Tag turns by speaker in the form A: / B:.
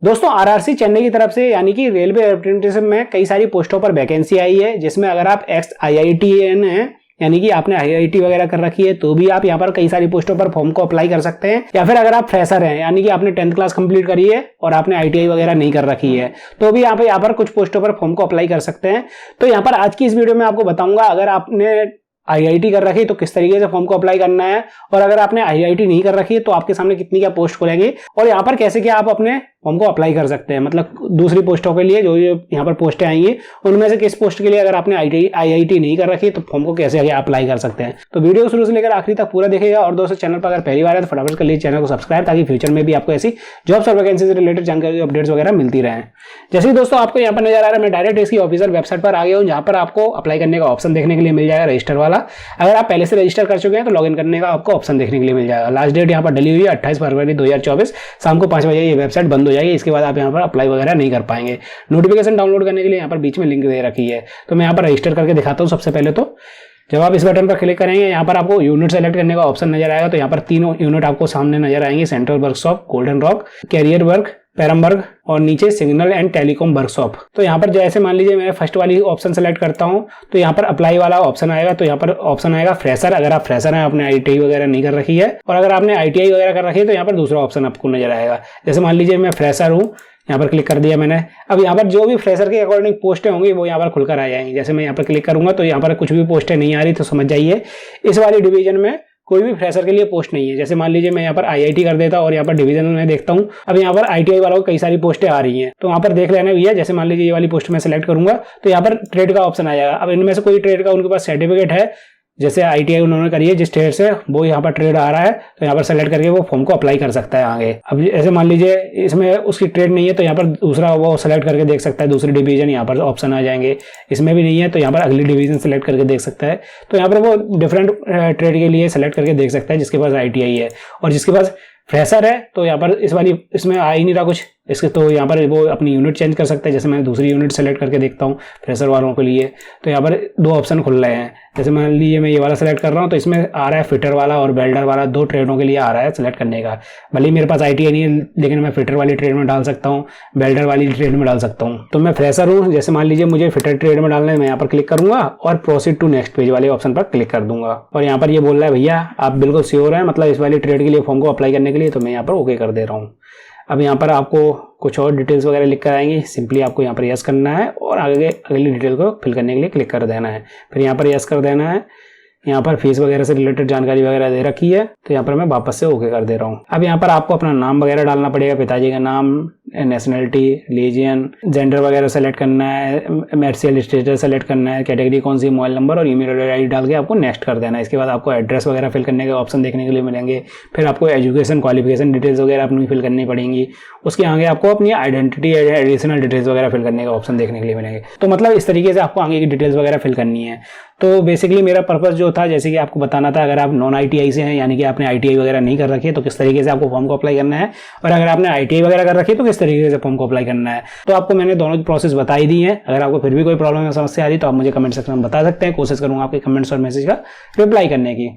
A: दोस्तों आरआरसी चेन्नई की तरफ से यानी कि रेलवे रिप्रेजेंटेटिव में कई सारी पोस्टों पर वैकेंसी आई है, जिसमें अगर आप एक्स आईआईटीएन हैं यानी कि आपने आईआईटी वगैरह कर रखी है तो भी आप यहाँ पर कई सारी पोस्टों पर फॉर्म को अप्लाई कर सकते हैं। या फिर अगर आप फ्रेशर हैं यानी कि आपने 10th क्लास कंप्लीट करी है और आपने आईटीआई वगैरह नहीं कर रखी है तो भी यहाँ पर कुछ पोस्टों पर फॉर्म को अप्लाई कर सकते हैं। तो यहाँ पर आज की इस वीडियो में आपको बताऊंगा अगर आपने आईआईटी कर रखी है तो किस तरीके से फॉर्म को अप्लाई करना है, और अगर आपने आईआईटी नहीं कर रखी है तो आपके सामने कितनी क्या पोस्ट खुलेंगी और यहाँ पर कैसे क्या आप अपने फॉर्म को अप्लाई कर सकते हैं। मतलब दूसरी पोस्टों के लिए जो यहाँ पर पोस्टें आएंगी उनमें से किस पोस्ट के लिए अगर आपने आईआईटी नहीं कर रखी है तो फॉर्म को कैसे आगे अप्लाई कर सकते हैं। तो वीडियो शुरू से लेकर आखिरी तक पूरा देखिएगा। और दोस्तों चैनल पर अगर पहली बार है तो फटाफट कर लीजिए चैनल को सब्सक्राइब, ताकि फ्यूचर में भी आपको ऐसी जॉब्स और वैकेंसी से रिलेटेड जानकारी अपडेट्स वगैरह मिलती रहे। जैसे ही दोस्तों आपको यहाँ पर नजर आ रहा है, मैं डायरेक्ट इसकी ऑफिशियल वेबसाइट पर आ गया हूँ, जहाँ पर आपको अप्लाई करने का ऑप्शन देखने के लिए मिल जाएगा रजिस्टर वाला। अगर आप पहले से रजिस्टर कर चुके हैं तो लॉगिन करने का आपको ऑप्शन देखने के लिए मिल जाएगा। लास्ट डेट यहाँ पर डली हुई है 28 फरवरी 2024 शाम को 5 बजे ये वेबसाइट बंद हो जाएगी। इसके बाद आप यहाँ पर अप्लाई वगैरह नहीं कर पाएंगे। नोटिफिकेशन डाउनलोड करने के लिए यहाँ पर बीच में लिंक दे रखी है, तो मैं यहाँ पर रजिस्टर करके दिखाता हूँ। सबसे पहले तो जब आप इस बटन पर क्लिक करेंगे यहाँ पर आपको यूनिट सेलेक्ट करने का ऑप्शन नजर आएगा। तो यहाँ पर 3 यूनिट आपको सामने नजर आएंगे, Central Workshop, Golden Rock, carrier work, पैरमबर्ग और नीचे सिग्नल एंड टेलीकॉम वर्कशॉप। तो यहाँ पर जैसे मान लीजिए मैं फर्स्ट वाली ऑप्शन सेलेक्ट करता हूँ तो यहाँ पर अप्लाई वाला ऑप्शन आएगा। तो यहाँ पर ऑप्शन आएगा फ्रेशर, अगर आप फ्रेशर हैं, आपने आईटीआई वगैरह नहीं कर रखी है, और अगर आपने आईटीआई वगैरह कर रखी है तो यहाँ पर दूसरा ऑप्शन आपको नजर आएगा। जैसे मान लीजिए मैं फ्रेशर हूँ, यहाँ पर क्लिक कर दिया मैंने। अब यहाँ पर जो भी फ्रेशर के अकॉर्डिंग पोस्टें होंगी वो यहाँ पर खुलकर आ जाएंगी। जैसे मैं यहाँ पर क्लिक करूंगा तो यहाँ पर कुछ भी पोस्टें नहीं आ रही, तो समझ जाइए इस वाली डिवीजन में कोई भी फ्रेशर के लिए पोस्ट नहीं है। जैसे मान लीजिए मैं यहाँ पर आईआईटी कर देता और यहाँ पर डिवीजन में देखता हूँ, अब यहाँ पर आईटीआई वालों को कई सारी पोस्टें आ रही हैं, तो वहाँ पर देख लेना भैया। जैसे मान लीजिए ये वाली पोस्ट में सेलेक्ट करूंगा तो यहाँ पर ट्रेड का ऑप्शन आ जाएगा। अब इनमें से कोई ट्रेड का उनके पास सर्टिफिकेट है, जैसे आईटीआई उन्होंने करी है जिस ट्रेड से, वो यहाँ पर ट्रेड आ रहा है तो यहाँ पर सेलेक्ट करके वो फॉर्म को अप्लाई कर सकता है आगे। अब ऐसे मान लीजिए इसमें उसकी ट्रेड नहीं है तो यहाँ पर दूसरा वो सेलेक्ट करके देख सकता है, दूसरी डिवीजन यहाँ पर ऑप्शन आ जाएंगे। इसमें भी नहीं है तो यहाँ पर अगली डिवीजन सेलेक्ट करके देख सकता है। तो यहाँ पर वो डिफरेंट ट्रेड के लिए सेलेक्ट करके देख सकता है जिसके पास आईटीआई है। और जिसके पास फ्रेशर है तो यहाँ पर इसमें आ ही नहीं रहा कुछ इसके, तो यहाँ पर वो अपनी यूनिट चेंज कर सकता है। जैसे मैं दूसरी यूनिट सेलेक्ट करके देखता हूँ फ्रेशर वालों के लिए, तो यहाँ पर 2 ऑप्शन खुल रहे हैं। जैसे मान लीजिए मैं ये वाला सेलेक्ट कर रहा हूँ तो इसमें आ रहा है फिटर वाला और वेल्डर वाला, 2 ट्रेडों के लिए आ रहा है सेलेक्ट करने का। भले ही मेरे पास आईटीआई नहीं है लेकिन मैं फिटर वाली ट्रेड में डाल सकता हूँ, वेल्डर वाली ट्रेड में डाल सकता हूँ। तो मैं फ्रेशर हूँ, जैसे मान लीजिए मुझे फिटर ट्रेड में डालना है, मैं यहाँ पर क्लिक करूंगा और प्रोसीड टू नेक्स्ट पेज वाले ऑप्शन पर क्लिक कर दूंगा। और यहाँ पर ये बोल रहा है भैया आप बिल्कुल श्योर है, मतलब इस वाली ट्रेड के लिए फॉर्म को अप्लाई करने के लिए, तो मैं यहाँ पर ओके कर दे रहा हूँ। अब यहाँ पर आपको कुछ और डिटेल्स वगैरह लिख कर आएंगी, सिंपली आपको यहाँ पर यस करना है और आगे अगली डिटेल को फिल करने के लिए क्लिक कर देना है। फिर यहाँ पर यस कर देना है। यहाँ पर फीस वगैरह से रिलेटेड जानकारी वगैरह दे रखी है तो यहाँ पर मैं वापस से ओके कर दे रहा हूँ। अब यहाँ पर आपको अपना नाम वगैरह डालना पड़ेगा, पिताजी का नाम, नेशनलिटी, रिलीजन, जेंडर वगैरह सेलेक्ट करना है, मैरिटल स्टेटस सेलेक्ट करना है, कैटेगरी कौन सी, मोबाइल नंबर और ईमेल आईडी डाल के आपको नेक्स्ट कर देना है। इसके बाद आपको एड्रेस वगैरह फिल करने के ऑप्शन देखने के लिए मिलेंगे। फिर आपको एजुकेशन क्वालिफिकेशन डिटेल्स वगैरह अपनी फिल करनी पड़ेंगी। उसके आगे आपको अपनी आइडेंटिटी एडिशनल डिटेल्स वगैरह फिल करने का ऑप्शन देखने के लिए मिलेंगे। तो मतलब इस तरीके से आपको आगे की डिटेल्स वगैरह फिल करनी है। तो बेसिकली मेरा पर्पस जो था, जैसे कि आपको बताना था, अगर आप नॉन आईटीआई से हैं यानी कि आपने आईटीआई वगैरह नहीं कर रखी है तो किस तरीके से आपको फॉर्म को अप्लाई करना है, और अगर आपने आईटीआई वगैरह कर रखी है तो किस तरीके से फॉर्म को अप्लाई करना है। तो आपको मैंने दोनों प्रोसेस बताई दी है। अगर आपको फिर भी कोई प्रॉब्लम या समस्या आ रही तो आप मुझे कमेंट सेक्शन में बता सकते हैं, कोशिश करूंगा आपके कमेंट्स और मैसेज का रिप्लाई करने की।